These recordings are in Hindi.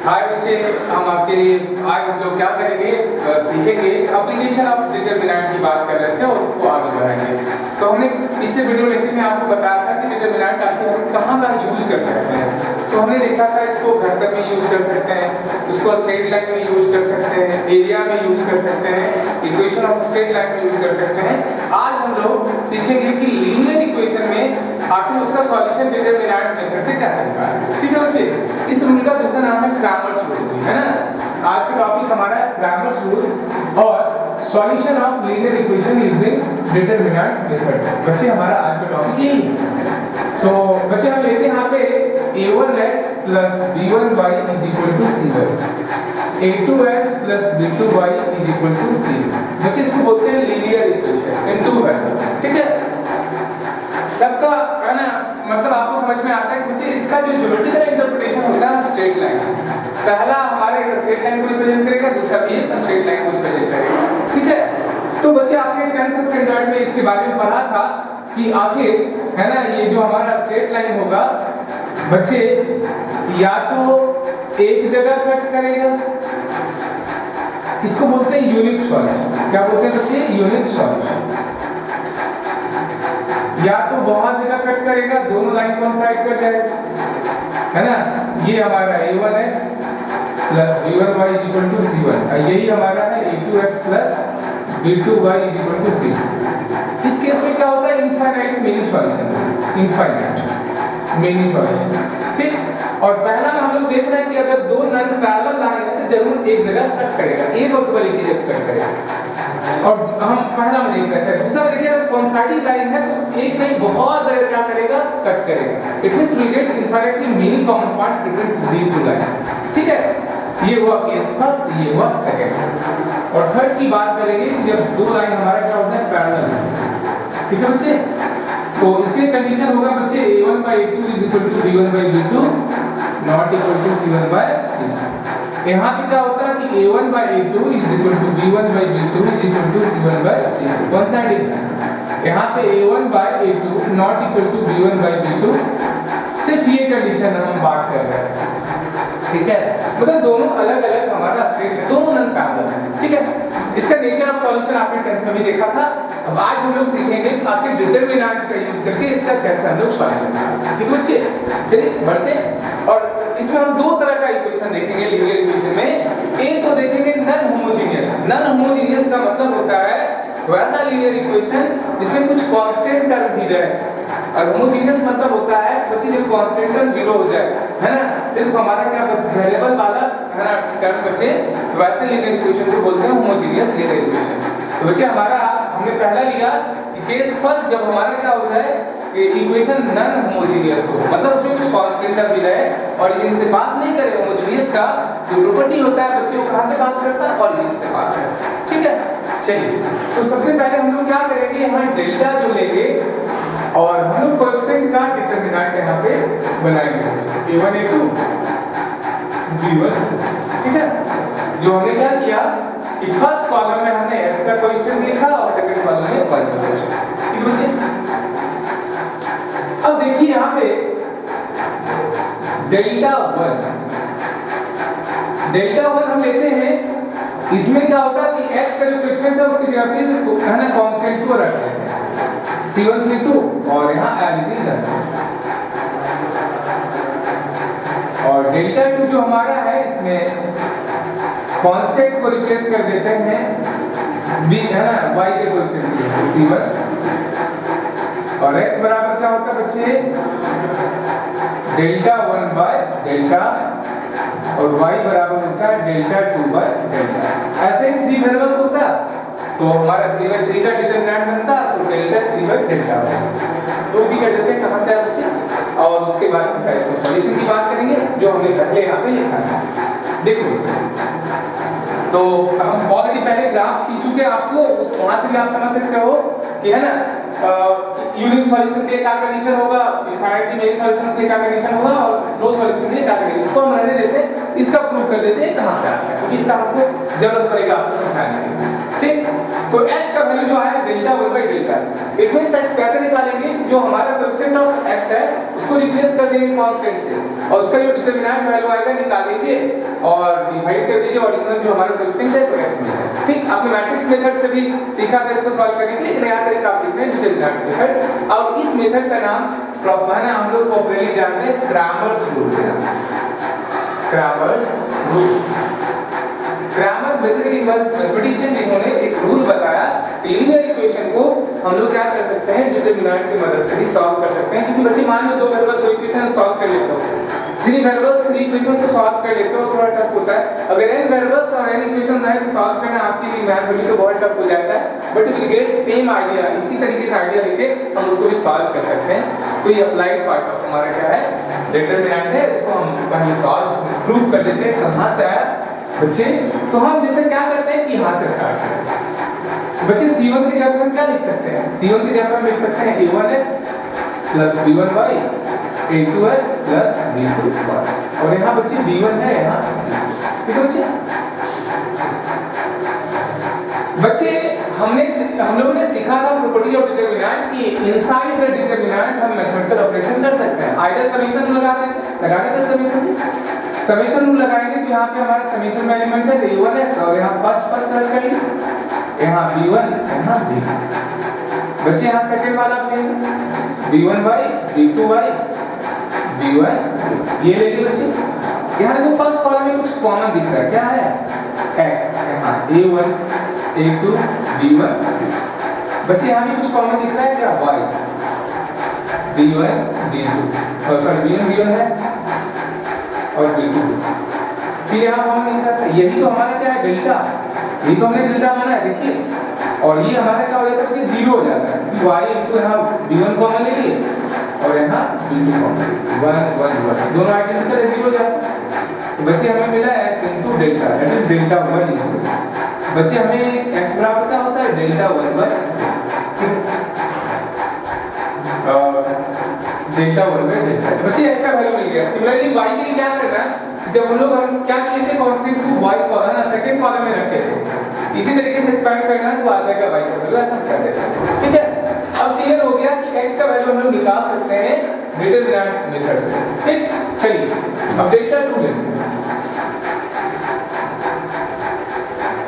हाय बच्चे, हम आपके लिए आज हम लोग क्या करेंगे, सीखेंगे एप्लीकेशन ऑफ डिटरमिनेंट की बात कर रहे थे और उसको आगे बढ़ाएंगे। तो हमने पिछले वीडियो लेक्चर में आपको बताया था कि डिटरमिनेंट आखिर हम कहाँ यूज कर सकते हैं। तो हमने देखा था इसको वेक्टर में यूज कर सकते हैं, उसको स्ट्रेट लाइन में यूज कर सकते हैं, एरिया में यूज कर सकते हैं, इक्वेशन ऑफ स्ट्रेट लाइन में यूज कर सकते हैं। आज हम लोग सीखेंगे कि लीनियर इक्वेशन में आखिर उसका सॉल्यूशन डिटरमिनेंट मेथड से कैसे निकालें। ठीक है बच्चे, इस रूल का दूसरा नाम है क्रैमर्स रूल, है ना। आज का टॉपिक हमारा है क्रैमर्स रूल और solution of linear equation using determinant method. बच्चे हमारा आज का टॉपिक यही है। तो बच्चे हम लेते हैं यहाँ पे a1x plus b1y is equal to c1, a2x plus b2y is equal to c। बच्चे इसको बोलते हैं linear equation in two variables. ठीक है, सबका है ना, मतलब आपको समझ में आता है कि बच्चे इसका जो ज्योमेट्रिकल इंटरप्रिटेशन होता है स्ट्रेट लाइन, पहला हमारे स्ट्रेट लाइन को रिप्रेजेंट करेगा, दूसरा भी एक स्ट्रेट लाइन को रिप्रेजेंट करेगा। ठीक है, तो बच्चे आपने 10th स्टैंडर्ड में इसके बारे में पढ़ा था कि आखिर है ना ये जो हमारा स्ट्रेट लाइन होगा बच्चे या तो एक जगह कट करेगा, इसको बोलते हैं यूनिक सॉल्यूशन। क्या बोलते हैं बच्चे? Unique solution. या तो बहुत जगह कट करेगा, दोनों लाइन कोइंसाइड कर जाएगा, है ना। ये हमारा a1x plus b1y is equal to c1, यही हमारा है a2x plus b2y is equal to c। इस केस में क्या होता है? Infinite many solution, infinite many solutions. ठीक, और पहला में हम लोग देख रहे हैं कि अगर दो नॉन पैरेलल लाइन है तो जरूर एक जगह कट करेगा, एक और केवल एक ही जगह कट करेगा। और हम पहला में देख रहे थे। दूसरा में देखिए अगर कोइंसाइडिंग लाइन है तो एक नहीं बहुत जगह क्या करेगा? कट करेगा। It means we get infinitely many common points between these two lines. ठीक है, ये हुआ केस फर्स्ट, ये हुआ सेकंड। और थर्ड की बात करेंगे कि जब दो लाइन हमारे क्या होते हैं? पैरेलल। ठीक है बच्चे, तो इसके कंडीशन होगा बच्चे a1 by a2 is equal to b1 by b2 not equal to c1 by c। यहाँ पे क्या होता है कि a1 by a2 is equal to b1 by b2 is equal to c1 by c। One sided. यहाँ पे a1 by a2 not equal to b1 by b2, सिर्फ ये कंडीशन हम बात कर रहे हैं। ठीक है, मतलब दोनों अलग अलग हमारा स्टेट है, दोनों नॉन पैरेलल है। ठीक है, इसका नेचर ऑफ सॉल्यूशन आपने 10th में भी देखा था। अब आज हम लोग सीखेंगे कि आखिर डिटरमिनेंट का यूज करके इसका कैसे हम लोग सॉल्यूशन निकालेंगे। ठीक है बच्चे, चलिए बढ़ते हैं। और इसमें हम दो तरह का इक्वेशन देखेंगे लीनियर इक्वेशन में। एक तो देखेंगे नॉन होमोजेनियस। नॉन होमोजेनियस का मतलब होता है वैसा लीनियर इक्वेशन जिसमें कुछ कांस्टेंट टर्म भी रहे, और होमोजेनियस मतलब होता है बच्चे जब कांस्टेंट टर्म जीरो हो जाए, है ना, सिर्फ हमारा क्या वेरिएबल वाला है ना टर्म बचे, तो वैसे लीनियर इक्वेशन को बोलते हैं होमोजेनियस लीनियर इक्वेशन। तो बच्चे हमारा हमने पहला लिया कि केस फर्स्ट जब हमारा क्या हो जाए कि इक्वेशन नॉन होमोजेनियस हो, मतलब उसमें कुछ कांस्टेंट टर्म भी रहे, ऑरिजिन से पास नहीं करे। होमोजेनियस का जो प्रॉपर्टी होता है बच्चे वो कहां से पास करता है? ऑरिजिन से पास करता है। ठीक है, चलिए तो सबसे पहले हम लोग क्या करेंगे, यहाँ डेल्टा जो लेंगे और हम लोग कोएफिशिएंट का डिटरमिनेंट यहाँ पे बनाएंगे a1 a2 b1। ठीक है, जो हमने क्या किया कि फर्स्ट कॉलम में हमने x का कोएफिशिएंट लिखा और सेकंड कॉलम में y का कोएफिशिएंट। ठीक है बच्चे, अब देखिए यहाँ पे डेल्टा 1 हम लेते हैं। इसमें क्या होता है कि x का जो कोएफिशिएंट है उसकी जगह पे है ना कांस्टेंट को रख लेते हैं c1 c2 और यहाँ एज इट इज। और डेल्टा 2 जो हमारा है इसमें कांस्टेंट को रिप्लेस कर देते हैं b है ना y के कोएफिशिएंट के c1, और x बराबर क्या होता है बच्चे? डेल्टा 1 बाय डेल्टा, और y बराबर होता है डेल्टा 2 बाय डेल्टा। ऐसे ही 3 वेरिएबल्स होता तो हमारा 3/3 का डिटरमिनेंट बनता तो डेल्टा 3/डेल्टा तो भी कर देते हैं कहां से बच्चे। और उसके बाद हम टाइप्स ऑफ सॉल्यूशन की बात करेंगे जो हमने पहले यहाँ पे लिखा था। देखो तो हम ऑलरेडी पहले ग्राफ खींच चुके हैं, आपको वहां से भी आप समझ सकते हो कि है ना यूनिक सॉल्यूशन के लिए क्या कंडीशन होगा, इनफाइनाइटली मेनी सॉल्यूशन के लिए क्या कंडीशन होगा, और नो सॉल्यूशन के लिए क्या कंडीशन। उसको हम रहने देते हैं, इसका प्रूफ कर देते हैं कहां से आ गया, क्योंकि इसका हमको जरूरत पड़ेगा आपको समझाने की। ठीक, तो x का वैल्यू जो आया delta 1 by delta. It means x कैसे निकालेंगे, जो हमारा कोएफिशिएंट ऑफ x है उसको रिप्लेस कर देंगे कांस्टेंट से, और उसका जो डिटरमिनेंट वैल्यू आएगा निकाल लीजिए और डिवाइड कर दीजिए ओरिजिनल जो हमारा कोएफिशिएंट है तो x मिलेगा। ठीक, आपने मैट्रिक्स मेथड से भी सीखा था इसको सॉल्व करने के लिए, एक नया तरीका आप सीख रहे हैं डिटरमिनेंट मेथड। और इस मेथड का नाम है हम लोग पॉपुलरली जानते हैं क्रैमर्स रूल के नाम से। क्रैमर्स रूल, क्रैमर बेसिकली बस मैथमेटिशियन जिन्होंने एक रूल बताया कि लीनियर इक्वेशन को हम लोग क्या कर सकते हैं, डिटरमिनेंट की मदद से भी सॉल्व कर सकते हैं। क्योंकि बच्चे मान लो दो वेरिएबल दो इक्वेशन सॉल्व कर लेते हो, थ्री वेरिएबल्स थ्री इक्वेशन को सॉल्व कर लेते हो, थोड़ा टफ होता है। अगर n वेरिएबल्स और n इक्वेशन है तो सॉल्व करना आपके लिए मैथमेटिक्स तो बहुत टफ हो जाता है, but you get same idea, इसी तरीके से आइडिया लेके हम उसको भी सॉल्व कर सकते हैं। तो ये अप्लाइड पार्ट ऑफ हमारा क्या है, डिटरमिनेंट है, इसको हम पहले सॉल्व प्रूफ कर देते हैं। कहां से आया बच्चे, तो हम जैसे क्या करते हैं कि यहां से स्टार्ट करते हैं। बच्चे c1 की जगह हम क्या लिख सकते हैं, c1 की जगह हम लिख सकते हैं a1x plus b1y a2x plus b2y, और यहाँ बच्चे b1 है यहाँ, ठीक है बच्चे। बच्चे हम लोगों ने सीखा था प्रॉपर्टी ऑफ डिटरमिनेंट कि इनसाइड द डिटरमिनेंट हम मैथमेटिकल ऑपरेशन कर सकते हैं। आइदर समेशन लगा देते समेशन रूल लगाएंगे तो यहाँ पे हमारा समेशन में एलिमेंट है a1x और यहाँ फर्स्ट सर्कल यहाँ b1 यहाँ b2। बच्चे यहाँ सेकंड वाला आप लेंगे b1y b2y b1 ये लेंगे बच्चे। यहाँ देखो फर्स्ट कॉलम में कुछ कॉमन दिख रहा है, क्या है x, यहाँ a1 a2 b1। बच्चे यहाँ भी कुछ कॉमन दिख रहा है, क्या y b1 b2 और सॉरी b1 है और b2। फिर यहाँ कॉमन दिख रहा है, यही तो हमारा क्या है डेल्टा, यही तो हमने डेल्टा माना है देखिए। और ये हमारा क्या हो जाता है बच्चे, जीरो हो जाता है। y इनटू यहाँ b1 कॉमन ले लिए और यहाँ b2 कॉमन, 1 1 1 दोनों आइडेंटिकल है, जीरो हो जाता है। तो बच्चे हमें मिला x into delta, that is delta 1 into बच्चे हमें x बराबर क्या होता है delta 1 by delta 1 by delta. बच्चे x का वैल्यू मिल गया। सिमिलरली y के लिए क्या करना है, जब हम क्या किए थे कांस्टेंट को y कॉलम ना सेकंड कॉलम में रखे थे, इसी तरीके से एक्सपेंड करना है तो आ जाएगा y का वैल्यू, ऐसा कर देते हैं। ठीक है, अब क्लियर हो गया कि x का वैल्यू हम लोग निकाल सकते हैं डिटरमिनेंट मेथड से। ठीक, चलिए अब डेल्टा 2 लेते हैं।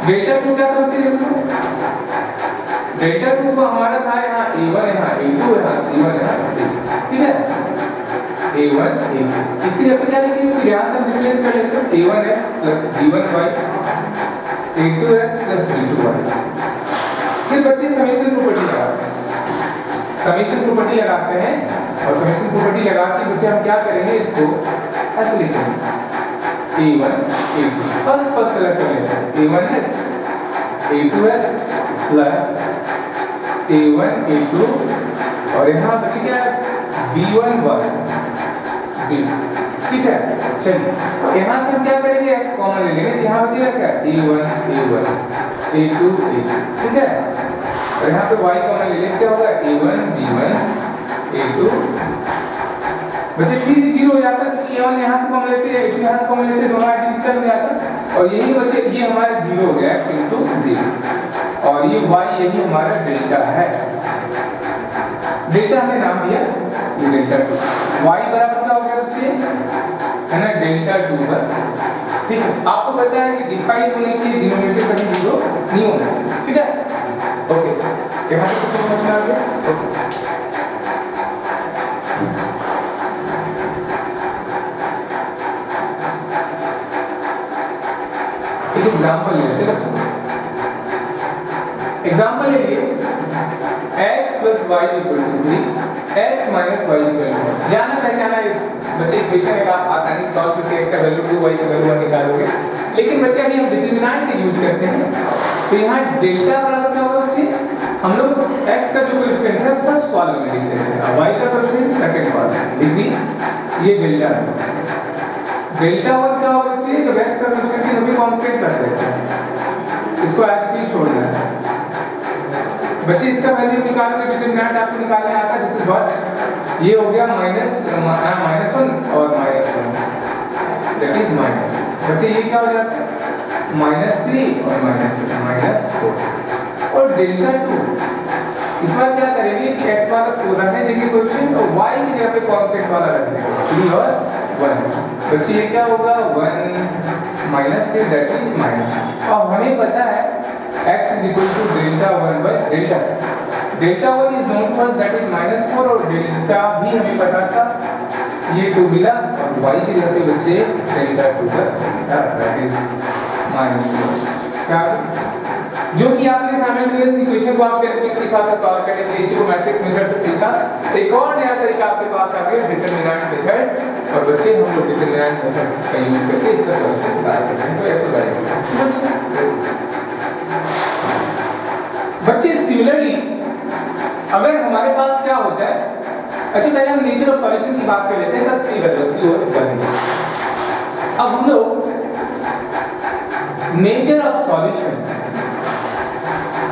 डेल्टा 2 क्या था बच्चे, देखो डेल्टा 2 तो हमारा था यहाँ a1 यहाँ a2 यहाँ c1 यहाँ c, ठीक है a1 a2। इसकी जगह क्या लिखेंगे, फिर यहाँ से हम रिप्लेस कर लेते हैं a1x plus b1y a2x plus b2y। फिर बच्चे समेशन प्रॉपर्टी लगाते हैं, समेशन प्रॉपर्टी लगाते हैं और समेशन प्रॉपर्टी लगा के बच्चे हम क्या करेंगे, इसको ऐसे लिखेंगे a1 a2 फर्स्ट सेलेक्ट कर लेते हैं a1x a2x plus a1 a2 और यहाँ बच्चे क्या b1y b2, ठीक है। चलिए यहाँ से हम क्या करेंगे, x कॉमन ले लेंगे, यहाँ बचेगा क्या a1 a1 a2 a2, ठीक है। और यहाँ पे y कॉमन ले लेंगे, क्या होगा a1 b1 a2। बच्चे फिर जीरो हो जाता है क्योंकि a1 यहाँ से कॉमन लेते हैं a2 यहाँ से कॉमन लेते हैं, दोनों आइडेंटिकल हो जाता है। और यही बच्चे ये हमारा जीरो हो गया x इनटू 0 और ये y यही हमारा डेल्टा है। डेल्टा हमने नाम दिया ये डेल्टा 2, y बराबर क्या हो गया बच्चे, है ना डेल्टा 2 पर। ठीक है, आपको पता है कि डिफाइन होने के डिनोमिनेटर कभी जीरो नहीं होना चाहिए, ठीक है। ओके, यहाँ से कुछ समझ में आ गया। ओके, एक एग्जांपल ले लेते हैं बच्चों। एग्जांपल ले लिए x plus y equal to 3 x minus y equal to 1। जाना पहचाना बच्चे इक्वेशन है, आप आसानी से सॉल्व करके x का वैल्यू 2 y का वैल्यू 1 निकालोगे। लेकिन बच्चे अभी हम डिटरमिनेंट का यूज करते हैं, तो यहाँ डेल्टा बराबर क्या होगा बच्चे, हम लोग x का जो कोएफिशिएंट है फर्स्ट कॉलम में लिख देते हैं, y का कोएफिशिएंट सेकंड कॉलम में लिख दी, ये डेल्टा है। डेल्टा 1 क्या होगा बच्चे, जब x का कोएफिशिएंट है हमें कांस्टेंट कर देते हैं, इसको ऐड ही छोड़ना है। बच्चे इसका वैल्यू निकालोगे, डिटरमिनेंट आपको निकालने आता है, दिस इज व्हाट, ये हो गया -1 और -1, दैट इज -2। बच्चे ये क्या हो जाता है -3 और -4। और डेल्टा 2 इस बार क्या करेंगे कि x वाला तो रहने देंगे कोएफिशिएंट और y की जगह पे कांस्टेंट वाला रख देंगे 3 और 1। बच्चे ये क्या होगा 1 माइनस 3 दैट इज माइनस। और हमें पता है x is equal to delta 1 by delta. Delta 1 is known to us that is -4 और डेल्टा भी हमें पता था ये 2 मिला और y की जगह पे बच्चे डेल्टा 2 पर दैट इज -4। क्या जो कि आपने साइमल्टेनियस इक्वेशन को आपने अपने सीखा था सॉल्व करने के लिए जियोमेट्रिक्स मेथड से सीखा। एक और नया तरीका आपके पास आ गया डिटरमिनेंट मेथड और बच्चे हम लोग डिटरमिनेंट मेथड का यूज करके इसका सॉल्यूशन निकाल सकते हैं। तो ऐसा करेंगे बच्चे। सिमिलरली अगर हमारे पास क्या हो जाए, अच्छा पहले हम नेचर ऑफ सॉल्यूशन की बात कर लेते हैं तब 3 बदल्स की ओर बढ़ेंगे। अब हम लोग nature of solution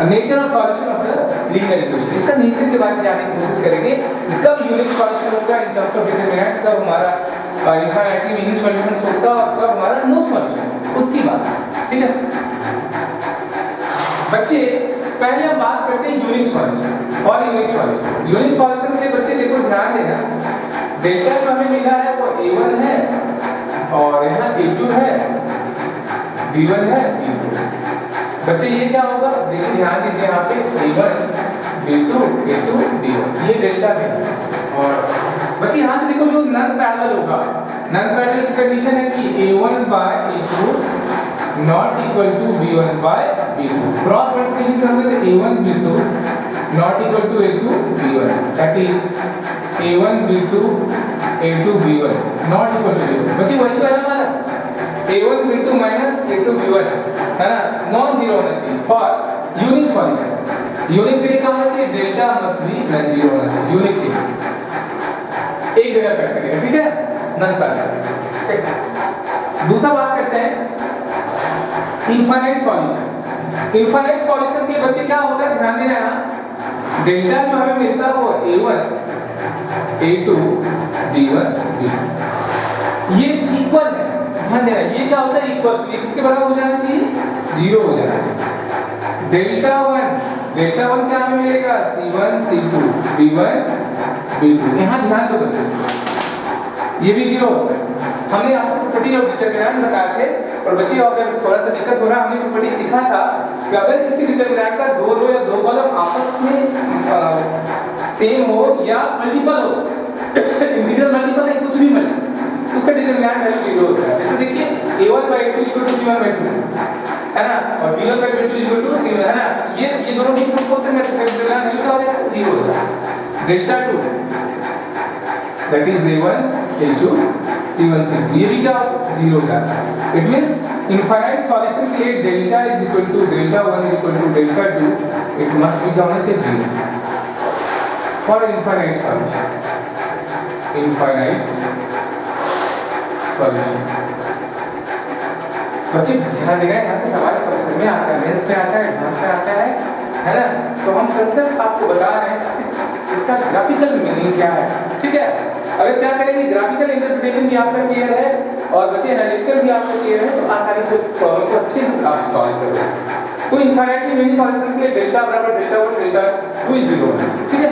of the linear equation इसका नेचर के बारे में जानने की कोशिश करेंगे। कब यूनिक सॉल्यूशन होगा इन टर्म्स ऑफ डिटरमिनेंट, कब हमारा इनफाइनाइटली मीनिंग सॉल्यूशन होगा और कब हमारा नो सॉल्यूशन, उसकी बात। ठीक है बच्चे, पहले हम बात करते हैं यूनिक सॉल्यूशन और यूनिक सॉल्यूशन। यूनिक सॉल्यूशन के बच्चे देखो ध्यान देना, डेल्टा जो हमें मिला है वो a1 है और यहाँ a2 है, b1 है, b2। बच्चे ये क्या होगा देखिए ध्यान दीजिए यहाँ पे a1 b2 a2 b1 ये डेल्टा है। और बच्चे यहाँ से देखो जो नन पैरेलल होगा, नन पैरेलल की कंडीशन है कि a1 by a2 not equal to b1 by b2। Cross multiplication करोगे तो a1 b2 not equal to a2 b1 that is a1 b2 a2 b1 not equal to b1। बच्चे वही तो है हमारा a1 b2 minus a2 b1 है ना, नॉन जीरो होना चाहिए फॉर यूनिक सॉल्यूशन। यूनिक के लिए क्या होना चाहिए, delta must be non zero होना चाहिए यूनिक के लिए। एक जगह कट करेंगे ठीक है, नन पैरेलल। दूसरा बात करते हैं इनफाइनाइट सॉल्यूशन। इनफाइनाइट सॉल्यूशन के बच्चे क्या होता है ध्यान देना यहाँ, डेल्टा जो हमें मिलता है वो a1 a2 b1 b2 ये इक्वल है। ध्यान देना ये क्या होता है इक्वल, ये किसके बराबर हो जाना चाहिए, 0 हो जाना चाहिए। डेल्टा 1 क्या हमें मिलेगा c1 c2 b1 b2। यहाँ ध्यान दो बच्चे ये भी 0। हमने आपको प्रॉपर्टी ऑफ डिटरमिनेंट बताए थे और बच्चे अगर थोड़ा सा दिक्कत हो रहा है, हमने प्रॉपर्टी सीखा था कि अगर किसी डिटरमिनेंट का दो रो या दो कॉलम आपस में सेम हो या मल्टीपल हो, इंटीग्रल मल्टीपल है कुछ भी मल्टीपल, उसका डिटरमिनेंट वैल्यू 0 होता है। जैसे देखिए a1/2 = c1/2 है ना, और b1/2 = c1 है ना, ये दोनों की प्रोपोर्शन में इसका डिटरमिनेंट वैल्यू क्या हो जाएगा 0 हो जाएगा। Delta 2 that is a1 a2 c1 c2 ये भी क्या 0 हो जाता है। इट मींस इनफाइनाइट सॉल्यूशन के लिए delta is equal to delta 1 equal to delta 2 it must be क्या होना चाहिए 0 for infinite solution. Infinite solution बच्चे ध्यान देना, यहाँ से सवाल कब समझ में आता है, मेंस में आता है, एडवांस में आता है ना। तो हम कंसेप्ट आपको बता रहे हैं इसका ग्राफिकल मीनिंग क्या है। ठीक है, अगर क्या करेंगे ग्राफिकल इंटरप्रिटेशन भी आपका क्लियर है और बच्चे एनालिटिकल भी आपको क्लियर है तो आसानी से प्रॉब्लम को अच्छे से आप सॉल्व करोगे। तो इनफाइनाइटली मेनी सॉल्यूशन के लिए डेल्टा बराबर डेल्टा 1 डेल्टा 2 0 होना चाहिए। ठीक है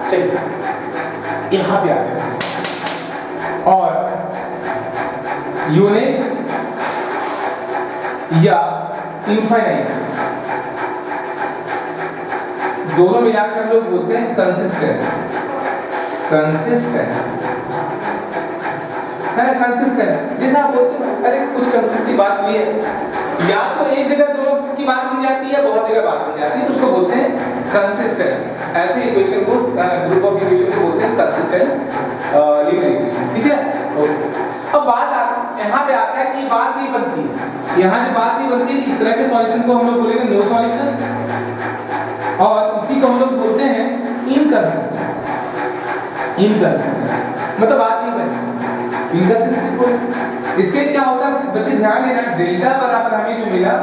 चलिए यहाँ पे आते हैं और यूनिक या इनफाइनाइट दोनों मिलाकर हम लोग बोलते हैं कंसिस्टेंस है ना, कंसिस्टेंस। जैसे आप बोलते हैं अरे कुछ कंसेप्ट की बात हुई है, या तो एक जगह दोनों की बात बन जाती है, बहुत जगह बात बन जाती है, तो उसको बोलते हैं कंसिस्टेंस। ऐसे इक्वेशन को ग्रुप ऑफ इक्वेशन को बोलते हैं कंसिस्टेंट लीनियर इक्वेशन। ठीक है, अब बात यहाँ पे आता है कि बात नहीं बनती है, यहाँ जो बात नहीं बनती है इस तरह के सॉल्यूशन को हम लोग बोलेंगे नो सॉल्यूशन और इसी को हम लोग बोलते हैं इनकंसिस्टेंट। मतलब बात नहीं बनी इनकंसिस्टेंट। इसके क्या होता है बच्चे ध्यान देना, डेल्टा बराबर हमें जो मिला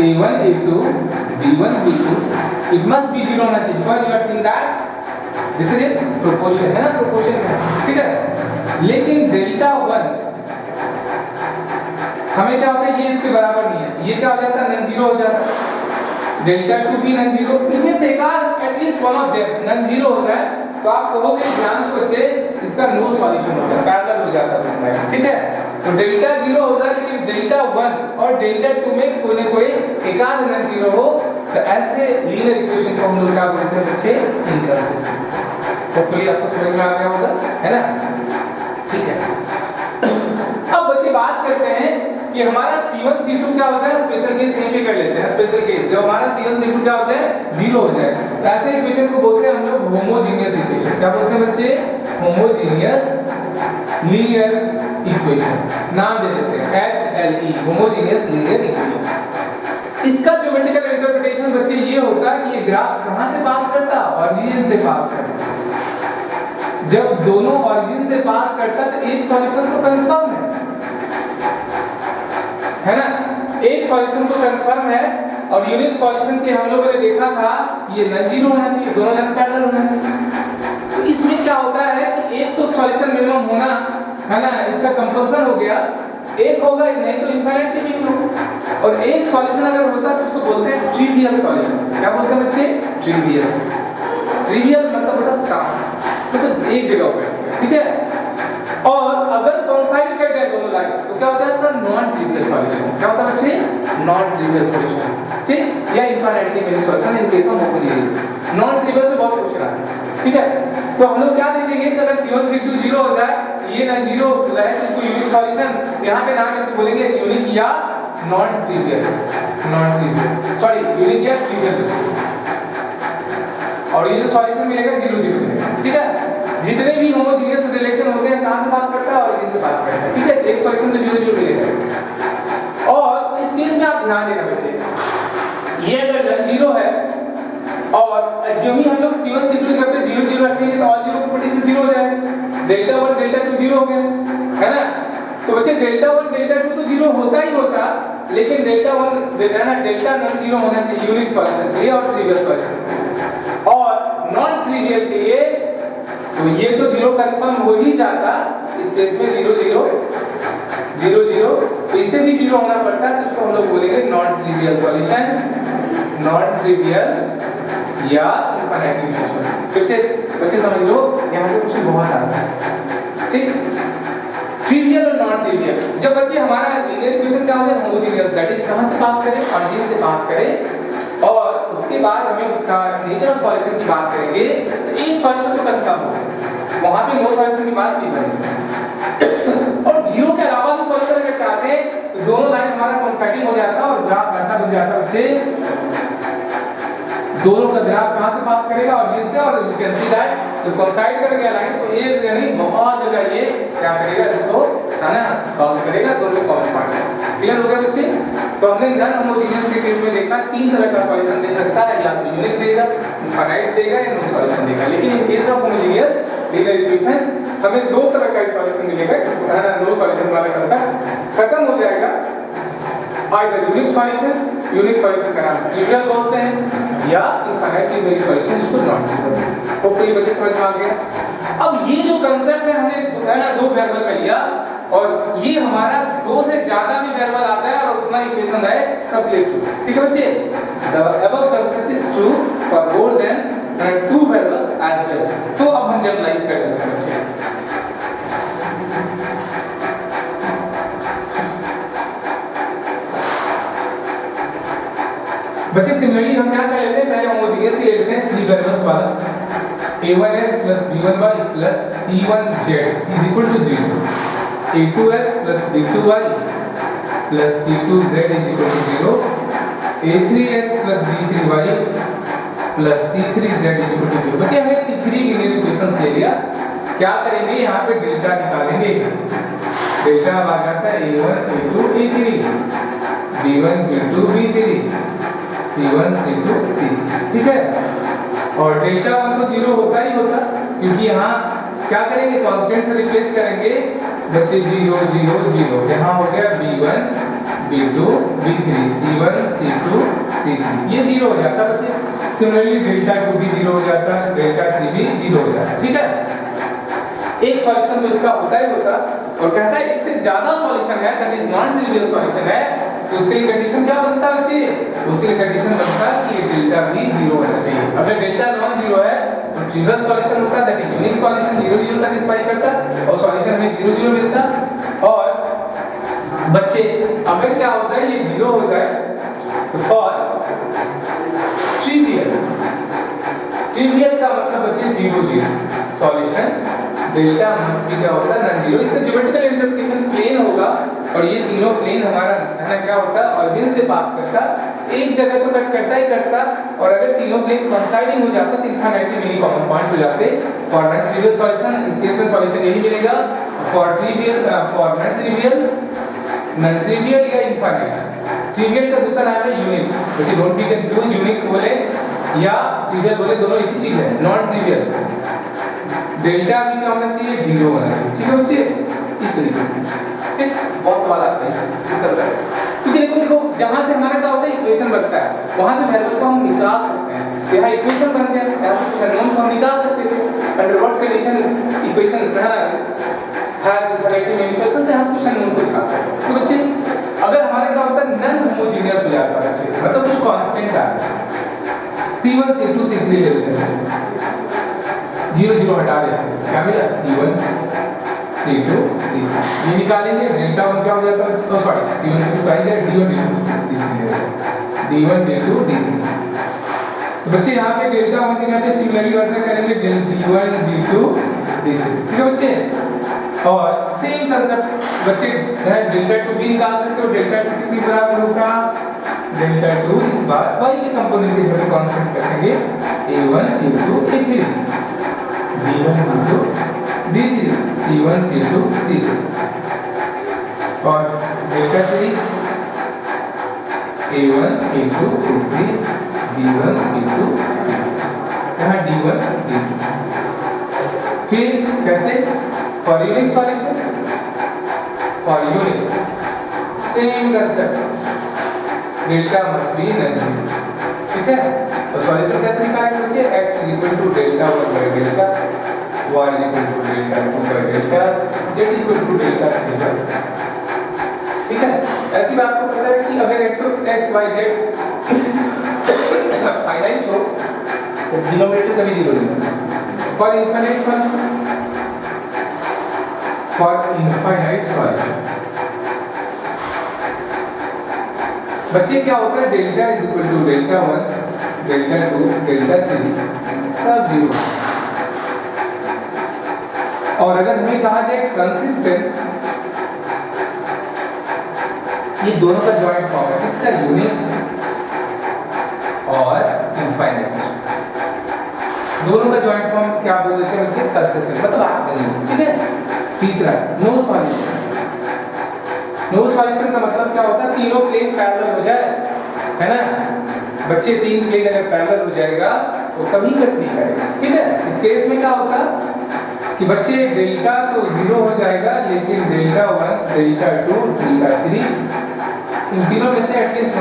a1 a2 b1 b2 it must B 0 होना चाहिए because you are seeing that this is in proportion है ना, प्रोपोर्शन है। ठीक है, लेकिन डेल्टा 1 हमें क्या होता है ये इसके बराबर नहीं है, ये क्या हो जाता है नॉन जीरो हो जाता है। डेल्टा टू भी नॉन जीरो, इनमें से एक आध at least one of them non zero हो जाए तो आप कहोगे ध्यान से बच्चे इसका नो सॉल्यूशन हो गया, पैरेलल हो जाता है, ठीक है। तो डेल्टा जीरो हो जाए लेकिन डेल्टा वन और डेल्टा टू में कोई ना कोई एक आध नॉन जीरो हो, तो ऐसे लीनियर इक्वेशन को हम लोग क्या बोलते हैं बच्चे, इनकंसिस्टेंट। होपफुली आपको समझ में आ गया होगा, है ना, ठीक है। अब बच्चे बात करते हैं कि हमारा C1 C2 क्या हो जाए, स्पेशल केस यहीं पे कर लेते हैं। स्पेशल केस जब हमारा C1 C2 क्या हो जाए, जीरो हो जाए, तो ऐसे इक्वेशन को बोलते हैं हम लोग होमोजीनियस इक्वेशन। क्या बोलते हैं बच्चे, होमोजीनियस लीनियर इक्वेशन, नाम दे देते हैं HLE, होमोजीनियस लीनियर इक्वेशन। इसका ज्योमेट्रिकल इंटरप्रिटेशन बच्चे ये होता है कि ये ग्राफ कहां से पास करता है, ओरिजिन से पास करता है। जब दोनों ओरिजिन से पास करता है तो एक सॉल्यूशन तो कंफर्म है ना, एक सॉल्यूशन तो कंफर्म है। और यूनिक सॉल्यूशन के हम लोगों ने देखा था ये नॉन जीरो होना चाहिए, दोनों नॉन पैरेलल होना चाहिए। तो इसमें क्या होता है कि एक तो सॉल्यूशन मिनिमम होना है ना, इसका कंपल्सन हो गया, एक होगा नहीं तो इनफाइनाइट भी होगा। और एक सॉल्यूशन अगर होता है तो उसको बोलते हैं ट्रिवियल सॉल्यूशन। क्या बोलते हैं बच्चे, ट्रिवियल। ट्रिवियल मतलब होता है सम, मतलब एक जगह पे, ठीक है। और अगर कोइंसाइड कर जाए दोनों लाइन तो क्या हो जाता है, नॉन ट्रिवियल सॉल्यूशन। क्या होता है बच्चे, नॉन ट्रिवियल सॉल्यूशन, ठीक, या infinitely many solution in case of homogeneous. Non trivial से बहुत क्वेश्चन आता है, ठीक है। तो हम लोग क्या देखेंगे कि अगर C1 C2 जीरो हो जाए, ये नॉन जीरो रहे तो उसको यूनिक सॉल्यूशन, यहां पे नाम इसको बोलेंगे यूनिक या non trivial, non trivial, sorry unique या ट्रिवियल। और ये जो सॉल्यूशन मिलेगा 0 0 मिलेगा, ठीक है। जितने भी होमोजीनियस रिलेशन होते हैं कहां से पास करता है, ओरिजिन से पास करता है, ठीक है। एक सॉल्यूशन तो 0 0 मिलेगा। और इस केस में आप ध्यान देना बच्चे, ये अगर नॉन जीरो है और जो भी हम लोग C1 C2 करते हैं 0 0 रखेंगे तो ऑल जीरो प्रॉपर्टी से 0 हो जाएगा, डेल्टा 1 डेल्टा 2 0 हो गया, है ना। तो बच्चे डेल्टा 1 डेल्टा 2 तो 0 होता ही होता, लेकिन डेल्टा 1 जो है ना, डेल्टा नॉन जीरो होना चाहिए यूनिक सॉल्यूशन के लिए और ट्रिवियल सॉल्यूशन के लिए। और नॉन ट्रिवियल के लिए तो ये तो 0 कंफर्म हो ही जाता, इस केस में 0 0 0 0, तो इसे भी 0 होना पड़ता है, तो इसको हम लोग बोलेंगे non trivial solution, non trivial या इनफाइनाइटली मेनी सॉल्यूशन। फिर से बच्चे समझ लो, यहां से कुछ बहुत आता है, ठीक। ट्रिवियल और नॉन ट्रिवियल, जब बच्चे हमारा लीनियर इक्वेशन क्या होता है, होमोजीनियस, दैट इज कहां से पास करें, ओरिजिन से पास करें। और उसके बाद हमें उसका नेचर ऑफ सॉल्यूशन की बात करेंगे, तो एक सॉल्यूशन तो कंफर्म होगा, वहां पे नो सॉल्यूशन की बात नहीं बनेगी। और जीरो के अलावा भी सॉल्यूशन अगर चाहते हैं तो दोनों लाइन हमारा कोइंसाइडिंग हो जाता है और ग्राफ ऐसा बन जाता है बच्चे, दोनों का ग्राफ कहां से पास करेगा, ओरिजिन से। और यू कैन सी दैट जब कोइंसाइड कर गया लाइन तो ये यानी बहुत जगह ये क्या करेगा, इसको है ना सॉल्व करेगा, दोनों कॉमन पार्ट्स है। क्लियर हो गया बच्चे। तो हमने नॉन होमोजीनियस के केस में देखा तीन तरह का सॉल्यूशन दे सकता है, या तो यूनिक देगा, इनफाइनाइट देगा, या नो सॉल्यूशन देगा। लेकिन in case of homogeneous linear equation हमें दो तरह का सॉल्यूशन मिलेगा, है ना, नो सॉल्यूशन वाला कंसेप्ट खत्म हो जाएगा। आइदर यूनिक सॉल्यूशन का नाम ट्रिवियल बोलते हैं, या इनफाइनाइटली मेनी सॉल्यूशन इसको नॉन ट्रिवियल। होपफुली बच्चे समझ में आ गया। अब ये जो कंसेप्ट है हमने है ना दो वेरिएबल में लिया, और ये हमारा दो से ज्यादा भी वेरिएबल आता है और उतना इक्वेशन है सब ले ट्रू, ठीक है बच्चे। The above concept is true for more than two variables as well. तो अब हम जनरलाइज कर लेते हैं बच्चे। बच्चे सिमिलरली हम क्या कर लेते हैं, पहले होमोजीनियस ही ले लेते हैं, थ्री वेरिएबल्स वाला a1s plus b1y plus c1z is equal to 0, a2x plus b2y plus c2z is equal to 0, a3x plus b3y plus c3z is equal to 0। बच्चे हमने तीसरी लीनियर इक्वेशंस ले लिया, क्या करेंगे यहाँ पे डेल्टा निकालेंगे, डेल्टा आ जाता है a1 a2 a3, b1 b2 b3, c1 c2 c3, ठीक है। और डेल्टा 1 तो 0 होता ही होता, क्योंकि यहाँ क्या करेंगे, कांस्टेंट से रिप्लेस करेंगे बच्चे 0 0 0, यहाँ हो गया b1 b2 b3 c1 c2 c3, ये 0 हो जाता बच्चे। सिमिलरली डेल्टा 2 भी 0 हो जाता, डेल्टा 3 भी 0 हो जाता, ठीक है। एक सॉल्यूशन तो इसका होता ही होता, और कहता है एक से ज्यादा सॉल्यूशन है that is non trivial solution है तो उसके लिए कंडीशन क्या बनता है बच्चे? उसके लिए कंडीशन बनता है कि ये डेल्टा भी 0 होना चाहिए। अगर डेल्टा नॉन जीरो है तो ट्रिवियल सॉल्यूशन होता है, that is unique solution 0 0 satisfy करता और सॉल्यूशन में 0 0 मिलता। और बच्चे अगर क्या हो जाए ये 0 हो जाए तो फॉर ट्रिवियल का मतलब बच्चे 0 0 सॉल्यूशन डेल्टा मस्ट बी क्या होता है नॉन जीरो। इसका ज्योमेट्रिकल इंटरप्रिटेशन प्लेन होगा और ये तीनों प्लेन हमारा है ना क्या होता है ऑरिजिन से पास करता, एक जगह तो कट करता ही करता, और अगर तीनों प्लेन कोइंसाइडिंग हो जाता तो इनफाइनाइटली मेनी कॉमन पॉइंट्स हो जाते फॉर नॉन ट्रिवियल सॉल्यूशन। इस केस में सॉल्यूशन यही मिलेगा for trivial, for non trivial या इनफाइनाइट। ट्रिवियल का दूसरा नाम है यूनिक, बच्चे डोंट बी कंफ्यूज, यूनिक बोले या ट्रिवियल बोले दोनों एक ही चीज है। नॉन ट्रिवियल डेल्टा भी क्या होना चाहिए 0 होना चाहिए, ठीक है बच्चे, इस तरीके से। ठीक, बहुत सवाल आते हैं इस कंसेप्ट, क्योंकि देखो जहां से हमारा क्या होता है इक्वेशन बनता है वहां से वेरिएबल को हम निकाल सकते हैं। यहाँ इक्वेशन बन गया, यहाँ से कुछ अननोन को हम निकाल सकते थे, under what condition equation has infinity manifestation, तो यहाँ से कुछ अननोन को निकाल सकते हैं। तो बच्चे अगर हमारे क्या होता है नॉन होमोजेनियस हो जाता है बच्चे, मतलब कुछ कांस्टेंट आ C1 C2 C3 ले लेते हैं, 0 0 हटा देते हैं, क्या मिला C1 C2 C3, ये निकालेंगे डेल्टा 1 क्या हो जाता है तो सॉरी C1 C2 का ही D1 D2 D3। तो बच्चे यहाँ पे डेल्टा 1 के जाते सिमिलरली वैसे करेंगे D1 D2 D3, ठीक है बच्चे। और सेम कंसेप्ट बच्चे डेल्टा 2 भी निकाल सकते हो, डेल्टा 2 कितनी बराबर होगा डेल्टा 2 इस बार y के कंपोनेंट के जगह कांस्टेंट रखेंगे A1 A2 A3 D1 D2 D3 C1 C2 C3 और delta 3 A1 A2 A3 D1 D2 यहाँ D1 D2। फिर कहते for unique solution, for unique same concept delta must be non zero, ठीक है। तो सॉल्यूशन कैसे निकालेंगे बच्चे x equal to delta 1 by delta, y equal to delta 2 by delta, z equal to delta 3 by, ठीक है। ऐसी बात को पता है कि अगर x y z फाइनाइट हो तो डिनोमिनेटर कभी जीरो नहीं होगा। For infinite solution, for infinite solution बच्चे क्या होता है delta is equal to delta 1 delta 2 delta 3 सब जीरो। और अगर हमें कहा जाए कंसिस्टेंस, ये दोनों का जॉइंट फॉर्म है, इसका यूनिक और इनफाइनाइट, दोनों का जॉइंट फॉर्म क्या बोल देते हैं बच्चे कंसिस्टेंट, मतलब आप नहीं, ठीक है। तीसरा नो सॉल्यूशन, नो सॉल्यूशन का मतलब क्या होता है तीनों प्लेन पैरेलल हो जाए, है ना बच्चे। तीन प्लेन अगर पैरेलल हो जाएगा तो कभी कट नहीं करेगा, ठीक है। इस केस में क्या होता कि बच्चे डेल्टा तो 0 हो जाएगा, लेकिन डेल्टा 1 डेल्टा 2 डेल्टा 3 इन तीनों में से at least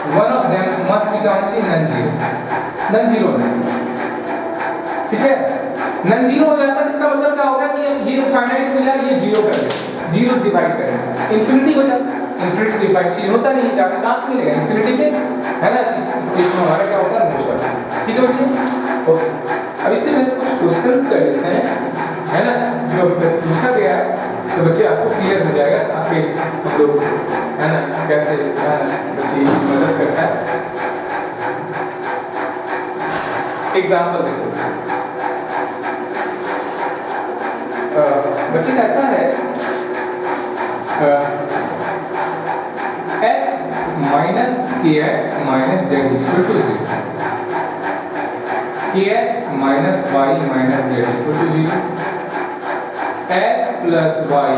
one of them must be क्या होना चाहिए नॉन जीरो होना चाहिए, ठीक है। नॉन जीरो हो जाता है इसका मतलब क्या होगा कि ये फाइनाइट मिला ये जीरो कर दे, जीरो से डिवाइड करें इंफिनिटी हो जाता, इंफिनिटी डिवाइड चीज होता नहीं जाके कहां मिलेगा इंफिनिटी पे, है ना। इस केस में हमारा क्या होता है नो सॉल्यूशन, ठीक है बच्चे। ओके, अब इससे मैं कुछ क्वेश्चंस कर लेते हैं, है ना, जो पूछा गया है, तो बच्चे आपको क्लियर हो जाएगा आपके हम लोग, है ना, कैसे है ना बच्चे मदद करता है। एग्जांपल देखो बच्चे कहता है x minus kx minus z equal to 0, kx minus y minus z equal to 0, x plus y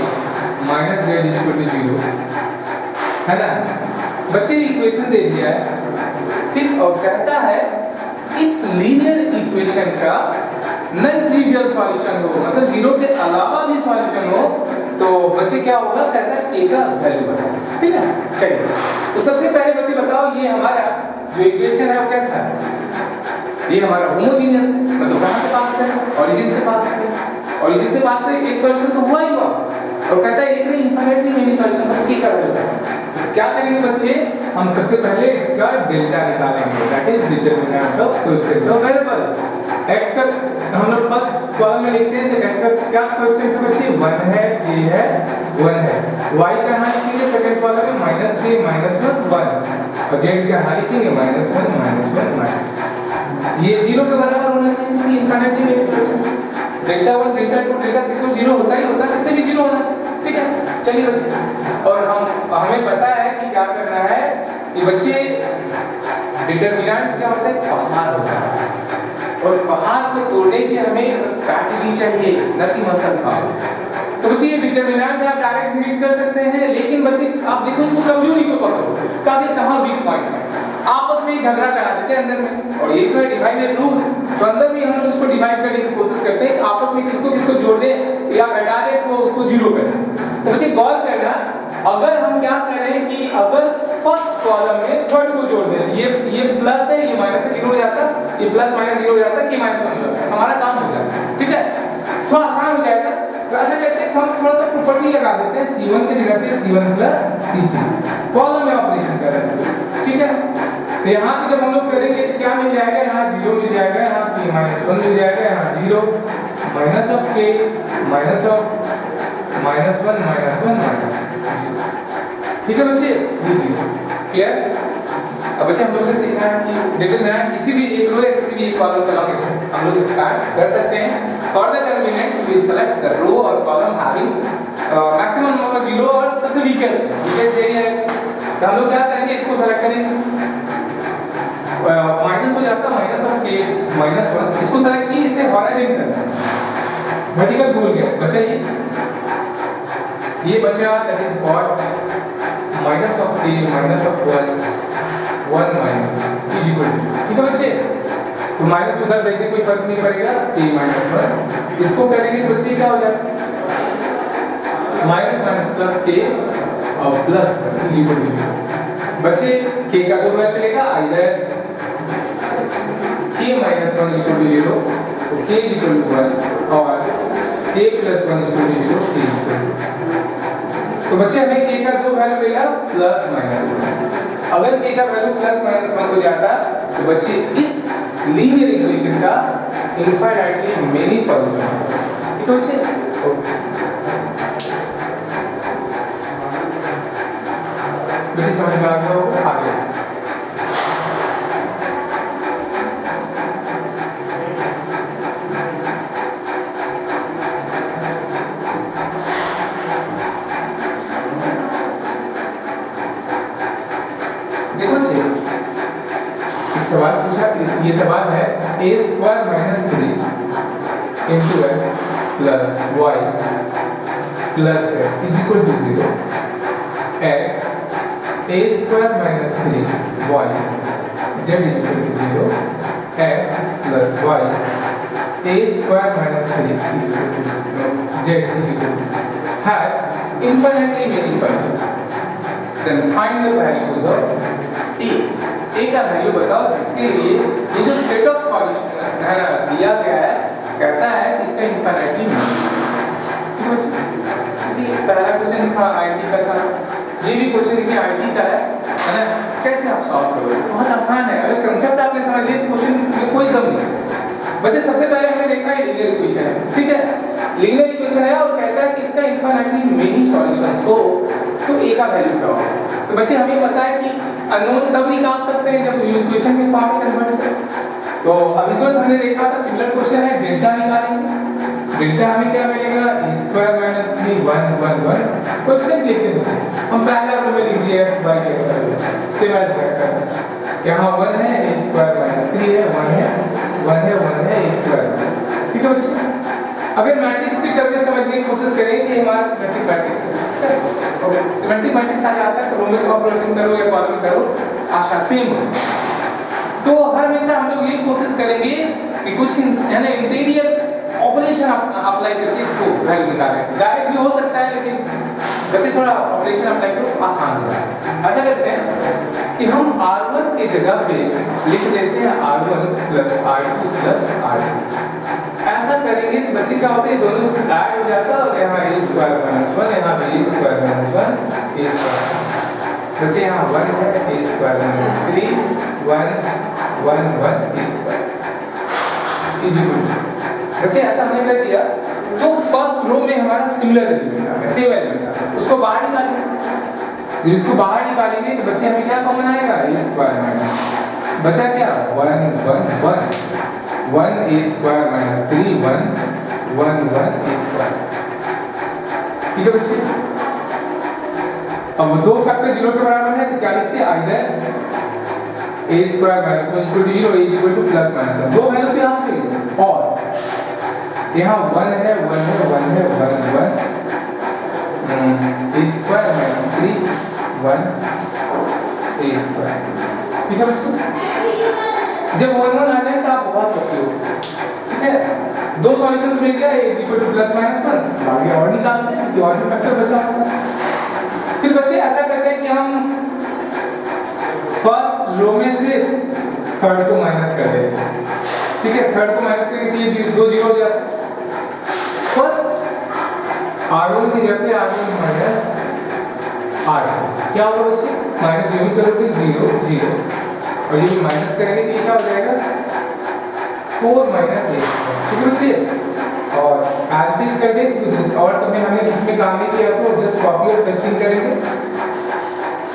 minus z equal to 0, है ना बच्चे इक्वेशन दे दिया है, ठीक। और कहता है इस लीनियर इक्वेशन का नॉन ट्रिवियल सॉल्यूशन हो, मतलब 0 के अलावा भी सॉल्यूशन हो, तो बच्चे क्या होगा कहता है k का वैल्यू बताओ, ठीक है। चलिए तो सबसे पहले बच्चे बताओ ये हमारा जो इक्वेशन है वो कैसा है, ये हमारा होमोजेनियस है, मतलब कहां से पास करें ऑरिजिन से पास करें, ऑरिजिन से पास करें एक सॉल्यूशन तो हुआ ही हुआ, और कहता है एक नहीं इनफाइनाइटली मेनी सॉल्यूशन है, क्या करेंगे? क्या करेंगे बच्चे? हम सबसे पहले इसका डेल्टा निकालेंगे, that is determinant of coefficient of variable. x का हम लोग फर्स्ट कॉलम में लिखते हैं, तो x का क्या कोएफिशिएंट है बच्चे? 1 है, k है, 1 है। y का यहाँ लिखेंगे सेकंड कॉलम में -k -1 1, और z का यहाँ लिखेंगे -1 -1 ये 0 के बराबर होना चाहिए, क्योंकि infinitely many solution delta 1 delta 2 delta 3 तो 0 होता ही होता है, इससे भी 0 होना चाहिए, ठीक है? चलिए बच्चे, और हमें पता है कि क्या करना है कि बच्चे डिटरमिनेंट क्या होता है? पहाड़ होता है, और पहाड़ को तोड़ने के हमें एक स्ट्रैटेजी चाहिए, न कि मसल पावर। तो बच्चे ये डिटरमिनेंट है, आप डायरेक्ट मीट कर सकते हैं, लेकिन बच्चे आप देखो इसको कमजोरी को पकड़ो, कहाँ वीक पॉइंट है, आपस में झगड़ा करा देते हैं अंदर में, और ये तो है डिवाइडेड रूल, तो अंदर में हम लोग इसको डिवाइड करने की कोशिश करते हैं, आपस में किसको घटा दे तो उसको 0 कर दें। तो बच्चे गौर करना, अगर हम क्या करें कि अगर फर्स्ट कॉलम में थर्ड को जोड़ दें, ये प्लस है, ये माइनस है, 0 हो जाता, ये प्लस माइनस 0 हो जाता, k माइनस 1 हो जाता, हमारा काम हो जाता है, ठीक है? थोड़ा आसान हो जाएगा। तो ऐसे करते हैं, हम थोड़ा सा प्रॉपर्टी लगा देते हैं, c1 की जगह पे c1 प्लस c3 कॉलम में ऑपरेशन कर रहे हैं, ठीक है? तो यहाँ पे जब हम लोग करेंगे तो क्या मिल जाएगा? यहाँ 0 मिल जाएगा, यहाँ k -1 मिल जाएगा, यहाँ 0 minus of k minus of -1 -1 ठीक है बच्चे? ये 0 क्लियर? अब बच्चे हम लोगों ने सीखा है कि डिटरमिनेंट किसी भी एक रो या किसी भी एक कॉलम का लॉन्ग हम लोग स्टार्ट कर सकते हैं। For the convenient we will select the row और column having maximum number of 0 और सबसे वीकेस्ट एरिया है। तो हम लोग क्या करेंगे? इसको सेलेक्ट करेंगे, माइनस हो जाता माइनस ऑफ k -1, इसको सेलेक्ट किए, इसे हॉरिजॉन्टल वर्टिकल भूल गए बचा, ये बचा, that is what minus of k minus of 1 minus is equal to, ठीक है बच्चे? तो माइनस उधर भेज दें, कोई फर्क नहीं पड़ेगा, k -1 इसको करेंगे तो बच्चे क्या हो जाएगा? माइनस माइनस प्लस k और प्लस इज इक्वल टू बच्चे k का दो वैल्यू लेगा, आइदर k -1 इक्वल टू 0 तो k इक्वल टू 1 और k + 1 equal to 0 k equal to. तो बच्चे हमें k का दो वैल्यू लेगा प्लस माइनस 1, अगर k का वैल्यू प्लस माइनस 1 हो जाता तो बच्चे इस लीनियर इक्वेशन का इनफाइनाइटली मेनी सॉल्यूशंस, ठीक है बच्चे? बच्चे समझ में आ गया होगा? आगे देखो बच्चे, एक सवाल पूछा, ये सवाल है a² - 3 into x plus y plus z is equal to 0, x a² - 3 y z is equal to 0, x plus y a² - 3 is equal to z is equal to has infinitely many solutions. Then find the values of a का वैल्यू बताओ जिसके लिए ये जो सेट ऑफ सॉल्यूशंस दिया गया है, कहता है कि इसका इनफाइनाइटली पहला क्वेश्चन था आईटी का था, ये भी क्वेश्चन देखिए आईटी का है ना? कैसे आप सॉल्व करोगे? बहुत आसान है, अगर कांसेप्ट आपने समझ लिया तो क्वेश्चन में कोई दम नहीं। बच्चे सबसे पहले हमें देखना है लीनियर इक्वेशन है, ठीक है? लीनियर इक्वेशन है और कहता है कि इसका इनफाइनाइटली मेनी सॉल्यूशंस हो तो a का वैल्यू क्या होगा? तो बच्चे हमें पता है कि अननोन तब निकाल सकते हैं जब इक्वेशन के फॉर्म में कन्वर्ट करें। तो अभी तो हमने देखा था सिमिलर क्वेश्चन है, डेल्टा निकालेंगे, डेल्टा हमें क्या मिलेगा? a² - 3 1 1 1 क्वेश्चन लिखते हैं, हम पहला रो में लिख दिया x by x same as vector, यहाँ 1 है, a² - 3 है, 1 है, 1 है, 1 है, a², ठीक है बच्चे? अगर मैट्रिक्स की टर्म में समझने की कोशिश करें कि हमारा सिमेट्रिक मैट्रिक्स है, ओके? सिमेट्रिक मैट्रिक्स आ जाता है तो रो में ऑपरेशन करो या कॉलम में करो, आशा सेम हो। तो हर हमेशा हम लोग ये कोशिश करेंगे कि कुछ है ना इंटीरियर ऑपरेशन अप्लाई करके इसको वैल्यू निकालें। डायरेक्ट भी हो सकता है, लेकिन बच्चे थोड़ा ऑपरेशन अप्लाई करो, आसान हो जाए। ऐसा करते हैं कि हम r1 की जगह पे लिख देते हैं r1 + r2 + r2। ऐसा करेंगे तो बच्चे क्या होते हैं, दोनों ऐड हो जाता है और यहाँ a स्क्वायर माइनस 1, यहाँ b square minus 1 a square. बच्चे यहाँ 1 है a square minus 3 1 1 1 a square is equal to. बच्चे ऐसा हमने कर दिया तो फर्स्ट रो में हमारा सिमिलर एलिमेंट आ गया, सेम एलिमेंट आ गया, उसको बाहर निकालेंगे। इसको बाहर निकालेंगे तो बच्चे हमें क्या कॉमन आएगा, a स्क्वायर माइनस बचा क्या 1 1 1 1 a square minus 3 1 1 1 a square. ठीक है बच्चे, अब दो फैक्टर 0 के बराबर है तो क्या लिखते हैं, either a square minus 1 equal to 0 a equal to plus minus 1, दो वैल्यू तो यहाँ से और यहाँ 1 है 1 है 1 है 1 1 a square minus 3 1 a square. ठीक है बच्चों, जब 1 1 आ जाए तो आप बहुत लकी हो। ठीक है, दो सॉल्यूशन तो मिल गया, a equal to plus minus 1, आगे और निकालते हैं क्योंकि और भी फैक्टर बचा होगा। फिर बच्चे ऐसा करते हैं कि हम फर्स्ट रो में से थर्ड को माइनस कर देते हैं। ठीक है, थर्ड को माइनस करने के लिए दो जीरो हो जाता है। फर्स्ट r1 की जगह पे r1 माइनस r2 क्या होगा बच्चे, माइनस जो भी करोगे 0 0 और ये माइनस करेंगे तो क्या हो जाएगा 4 माइनस a। ठीक है बच्चे, और आज भी कर दें और समय हमने इसमें काम नहीं किया तो जस्ट कॉपी और पेस्टिंग करेंगे।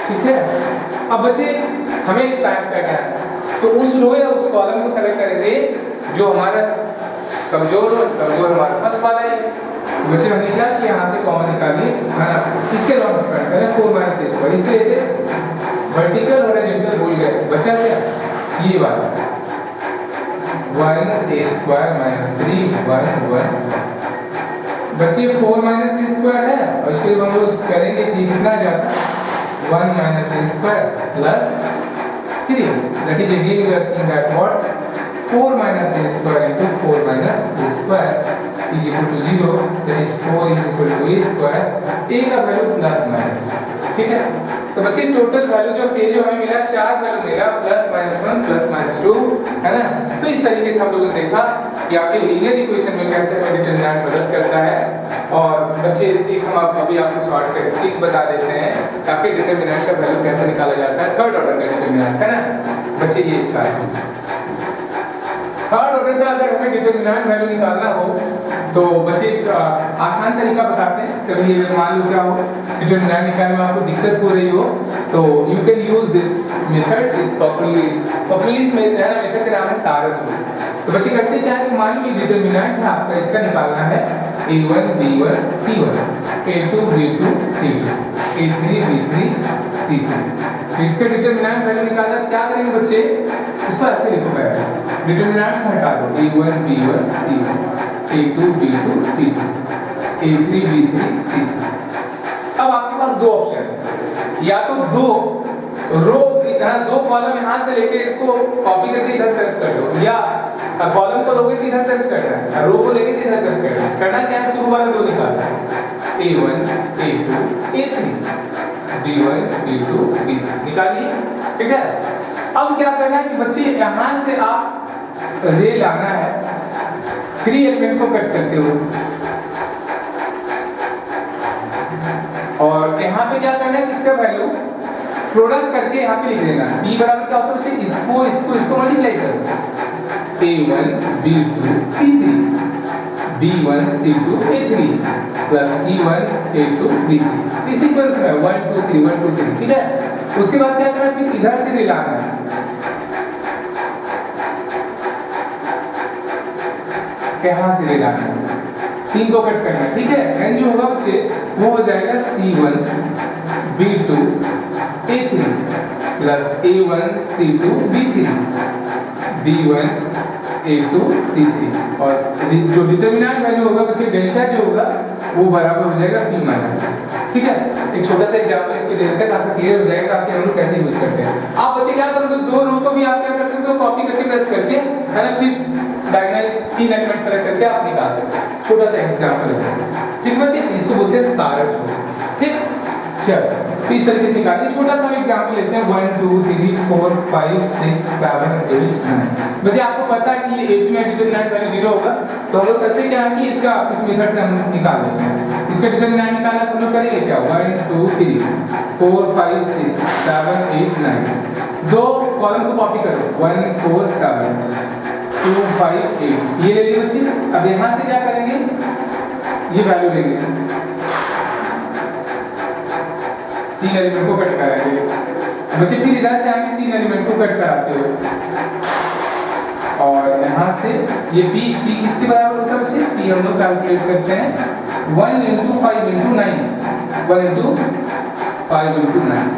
ठीक है, अब बच्चे हमें एक्सपैंड करना है तो उस रो या उस कॉलम को सेलेक्ट करेंगे जो हमारा कमजोर हो, कमजोर हमारा फर्स्ट वाला है। बच्चे हमने क्या किया, यहाँ से कॉमन निकालिए है ना, इसके लॉन्ग एक्सपैंड करें 4 माइनस a स्क्वायर, इसलिए थे वर्टिकल हॉरिजॉन्टल भूल गए, बचा क्या ये वाला 1 a स्क्वायर माइनस 3 1 1। बच्चे 4 माइनस a स्क्वायर है और इसके हम लोग करेंगे कि कितना जाता 1 minus a square plus 3, that is again we are seeing that what 4 minus a square into 4 minus a square is equal to 0, that is 4 is equal to a square, a का वैल्यू प्लस माइनस। ठीक है, तो बच्चे टोटल वैल्यू जो a जो हमें मिला 4 वैल्यू मिला प्लस माइनस 1 प्लस माइनस 2 है ना। तो इस तरीके से हम लोगों ने देखा कि आपके लीनियर इक्वेशन में कैसे हमें डिटरमिनेंट मदद करता है। और बच्चे एक हम अभी आपको शॉर्ट कट ट्रिक बता देते हैं ताकि डिटरमिनेंट का वैल्यू कैसे निकाला जाता है, थर्ड ऑर्डर का डिटरमिनेंट है ना बच्चे। ये इसका थर्ड ऑर्डर का अगर हमें डिटरमिनेंट वैल्यू निकालना हो तो बच्चे आसान तरीका बताते हैं। कभी अगर मान लो क्या हो डिटरमिनेंट निकालने में आपको दिक्कत हो रही हो तो you can use this method, इस पॉपुलरली इस मेथड का नाम है सारस रूल। तो बच्चे करते क्या है कि मान लो ये डिटरमिनेंट है आपका, इसका निकालना है a1 b1 c1 a2 b2 c2 a3 b3 c3। तो इसका डिटरमिनेंट वैल्यू निकालना क्या करेंगे बच्चे, इसको ऐसे लिखो पहले डिटरमिनेंट्स हटा दो a1 b1 c1 a2 b2 c2 a3 b3 c3। अब आपके पास दो ऑप्शन है, या तो दो रो दो कॉलम यहाँ से लेके इसको कॉपी करके इधर पेस्ट कर दो, या कॉलम को लोगे तो इधर पेस्ट करना है, रो को लेके इधर पेस्ट करना है। करना क्या है, शुरू वाला दो निकालना है a1 a2 a3 b1 b2 b3 निकालिए। ठीक है, अब क्या करना है कि बच्चे यहाँ से आप रे लाना है 3 एलिमेंट को कट करते हुए, और यहाँ पे क्या करना है कि इसका वैल्यू प्रोडक्ट करके यहाँ पे लिख देना b बराबर क्या होता है, इसको इसको इसको मल्टीप्लाई करो a1 b2 c3 b1 c2 a3 plus c1 a2 b3 इस सीक्वेंस में 1 2 3 1 2 3। ठीक है, उसके बाद क्या करना है, फिर इधर से मिलाना है यहाँ से मिलाना है, 3 को कट करना है। ठीक है, n जो होगा बच्चे वो हो जाएगा c1 b2 a3 plus a1 c2 b3 b1 a2 c3, और जो डिटरमिनेंट वैल्यू होगा बच्चे डेल्टा जो होगा वो बराबर हो जाएगा p माइनस। ठीक है, एक छोटा सा एग्जांपल इस पे दे देते हैं ताकि क्लियर हो जाएगा कि हम लोग कैसे यूज करते हैं। आप बच्चे क्या करोगे, दो रो को भी आप क्या कर सकते हो, कॉपी करके प्रेस करके है ना, फिर डायगोनल 3 एलिमेंट सेलेक्ट करके आप निकाल सकते हैं। छोटा सा एग्जांपल है। ठीक बच्चे, इसको बोलते हैं सारस रूल। ठीक, चलो तो इस तरीके से निकालेंगे। छोटा सा एग्जांपल लेते हैं 1 2 3 4 5 6 7 8 9। बच्चे आपको पता है कि ये a2 में डिटरमिनेंट वैल्यू 0 होगा, तो हम लोग करते क्या है कि इसका उस मेथड से हम निकाल लेते हैं। इसका डिटरमिनेंट निकालना तो हम लोग करेंगे क्या 1 2 3 4 5 6 7 8 9। दो कॉलम को कॉपी करो 1 4 7 2 5 8 ये ले लिए बच्चे। अब यहाँ से क्या करेंगे, ये वैल्यू लेंगे, तीन एलिमेंट को कट कराएंगे बच्चे। फिर इधर से आएंगे, तीन एलिमेंट को कट कराते हुए, और यहाँ से ये p किसके बराबर होता है बच्चे? p हम लोग कैलकुलेट करते हैं 1 into 5 into 9, 1 into 5 into 9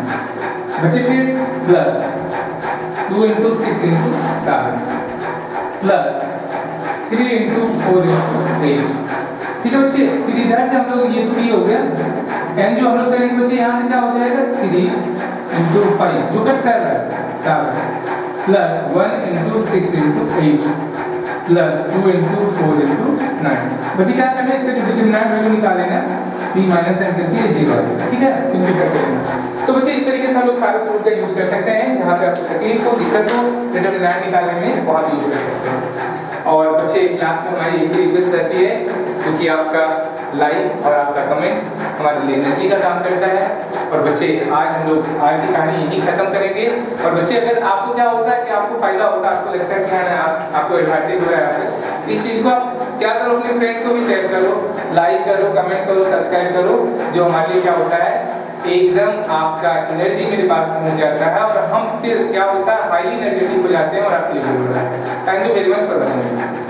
बच्चे। फिर plus 2 into 6 into 7 plus 3 into 4 into 8। ठीक है बच्चे। फिर इधर से हम लोग ये तो p हो गया, n जो हम लोग करेंगे बच्चे यहाँ से क्या हो जाएगा 3 into 5 जो कट कर रहा है 7 plus 1 into 6 into 8 plus 2 into 4 into 9। बच्चे क्या करना है, इसका डिटरमिनेंट वैल्यू निकालेना है p माइनस n करके 0 आएगा। ठीक है, सिंपलीफाई करेंगे। तो बच्चे इस तरीके से हम लोग सारे रूल का यूज कर सकते हैं, जहाँ पे आपको तकलीफ हो, दिक्कत हो, डिटरमिनेंट निकालने में बहुत यूज कर सकते हैं। और बच्चे क्लास में हमारी एक ही रिक्वेस्ट रहती है, क्योंकि आपका लाइक और आपका कमेंट हमारे लिए एनर्जी का काम करता है। और बच्चे आज हम लोग आज की कहानी यही खत्म करेंगे। और बच्चे अगर आपको क्या होता है कि आपको फायदा होता है, आपको लगता है कि हाँ आपको एडवांटेज हो रहा है, इस चीज़ को आप क्या करो, अपने फ्रेंड को भी शेयर करो, लाइक करो, कमेंट करो, सब्सक्राइब करो, जो हमारे लिए क्या होता है एकदम आपका एनर्जी मेरे पास पहुंच जाता है, और हम फिर क्या होता है हाईली एनर्जेटिक हो जाते हैं और आपके लिए हो रहा है। Thank you very much for watching.